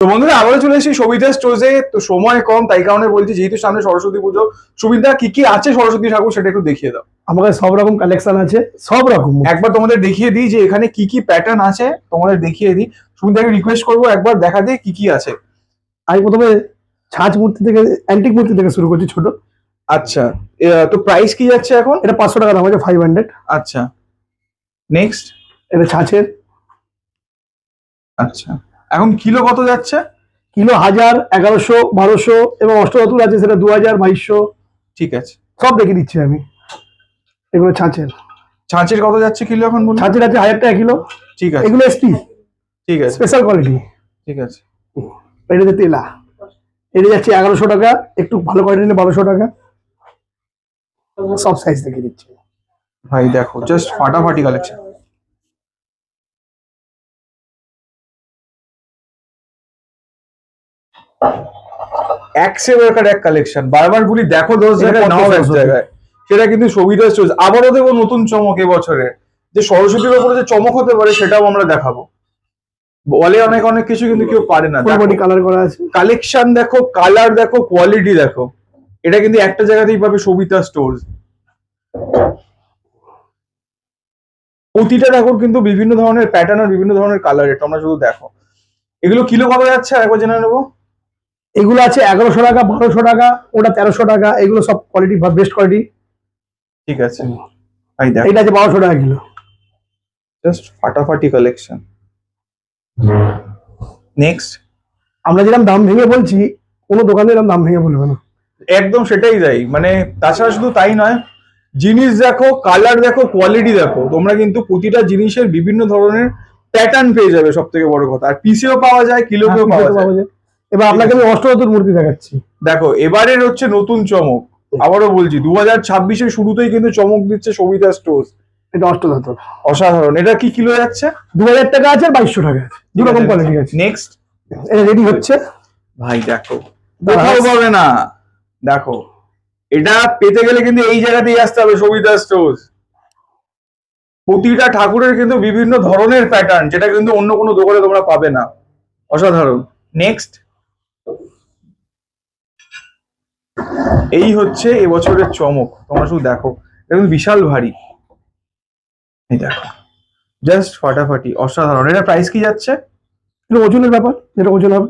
তো বন্ধুরা আবারও চলে এসেছি সবিতা স্টোর্সে। তো সময় কম, তাই কারণে বলছি, যেহেতু সামনে সরস্বতী পুজো, সুবিধা কি কি আছে সরস্বতী ঠাকুর সেটা একটু দেখিয়ে দাও। আমাদের সব রকম কালেকশন আছে, সব রকম। একবার তোমাদের দেখিয়ে দিই যে এখানে কি কি প্যাটার্ন আছে, তোমাদের দেখিয়ে দিই। সুবিধাকে রিকোয়েস্ট করবো একবার দেখা দিয়ে কি কি আছে। আমি প্রথমে ছাঁচ মূর্তি থেকে, অ্যান্টিক মূর্তি থেকে শুরু করছি, ছোট। আচ্ছা, তো প্রাইস কি যাচ্ছে এখন? এটা 500 টাকা দাম আছে, 500। আচ্ছা, নেক্সট। এটা ছাঁচের। আচ্ছা, এখন কিলো কত যাচ্ছে? কিলো 1000, 1100, 1200 এবং অষ্টধাতুর আছে, সেটা 2000, 2200। ঠিক আছে, সব দেখে দিচ্ছি আমি। এগুলো ছাঁচের। ছাঁচের কত যাচ্ছে কিলো এখন বলুন? ছাঁচের আছে 1000 টাকা কিলো। ঠিক আছে, এগুলো এসপি, ঠিক আছে, স্পেশাল কোয়ালিটি। ঠিক আছে। এটাতে তেলা, এটা যাচ্ছে 1100 টাকা, একটু ভালো কোয়ালিটি নিলে 1200 টাকা। সব সাইজ দেখে দিচ্ছি ভাই, দেখো জাস্ট ফাটাফাটি কালেকশন। এক সে দরকার এক কালেকশন, বারবার বলি দেখো 10 জায়গায় নাও 1 জায়গায়, সেটা কিন্তু সবিতা স্টোর্স। আবারও দেবো নতুন চমক এবছরে, যে সরস্বতীর উপরে যে চমক হতে পারে সেটাও আমরা দেখাবো। বলে অনেক অনেক কিছু, কিন্তু কেউ পারে না। বডি কালার করা আছে, কালেকশন দেখো, কালার দেখো, কোয়ালিটি দেখো, এটা কিন্তু একটা জায়গাতেই পাবে সবিতা স্টোর্স। প্রতিটা ঠাকুর কিন্তু বিভিন্ন ধরনের প্যাটার্ন আর বিভিন্ন ধরনের কালার, এটা আমরা শুধু দেখো। এগুলো কিলো কত যাচ্ছে একবার জেনে নেবো। এগুলো আছে 1100 টাকা, 1200 টাকা, ওটা 1300 টাকা। এগুলো সব কোয়ালিটি, বেস্ট কোয়ালিটি। ঠিক আছে ভাই, দেখো এটা আছে 1200 টাকা কিলো। জাস্ট ফাটাফাটি কালেকশন। নেক্সট। আমরা যেরকম দাম ভেঙে বলছি, কোনো দোকানে এরকম দাম ভেঙে বলবে না। একদম সেটাই যাই, মানে তাছাড়া শুধু তাই নয়, জিনিস দেখো, কালার দেখো, কোয়ালিটি দেখো, তোমরা কিন্তু প্রতিটা জিনিসের বিভিন্ন ধরনের প্যাটার্ন পেয়ে যাবে। সব থেকে বড় কথা, আর পিসেও পাওয়া যায়, কিলোতেও পাওয়া যায়। এবার আপনাকে আমি অষ্টধাতুর মূর্তি দেখাচ্ছি। দেখো, এবারের হচ্ছে নতুন চমক। আবারও বলছি, 2026-এর শুরুতেই কিন্তু চমক দিচ্ছে সবিতা স্টোর্স। এটা অষ্টধাতুর, অসাধারণ। এটা কি কিলো যাচ্ছে? 2000 টাকা আছে আর 2200 টাকা আছে, দু রকম কোয়ালিটি আছে। নেক্সট। এটা রেডি হচ্ছে ভাই দেখো, কোথাও পাবে না। দেখো, এটা পেতে গেলে কিন্তু এই জায়গাতেই আসতে হবে, সবিতা স্টোর্স। প্রতিটা ঠাকুরের কিন্তু বিভিন্ন ধরনের প্যাটার্ন, যেটা কিন্তু অন্য কোনো দোকানে তোমরা পাবে না। অসাধারণ। নেক্সট। এই হচ্ছে এবছরের চমক, তোমরা শুধু দেখো, এটা কিন্তু বিশাল ভারী। এই দেখো, জাস্ট ফাটাফাটি, অসাধারণ। এটা প্রাইস কি যাচ্ছে? কিন্তু ওজনের ব্যাপার, যেটা ওজন হবে।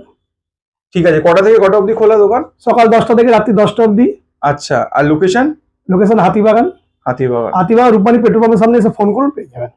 ঠিক আছে, কটা থেকে কটা অবধি খোলা দোকান? সকাল 10টা থেকে রাত্রি 10টা অবধি। আচ্ছা, আর location? Location Hatibagan. Hatibagan. Rupmani petrol পাম্পের সামনে এসে ফোন করুন, পেয়ে যাবেন।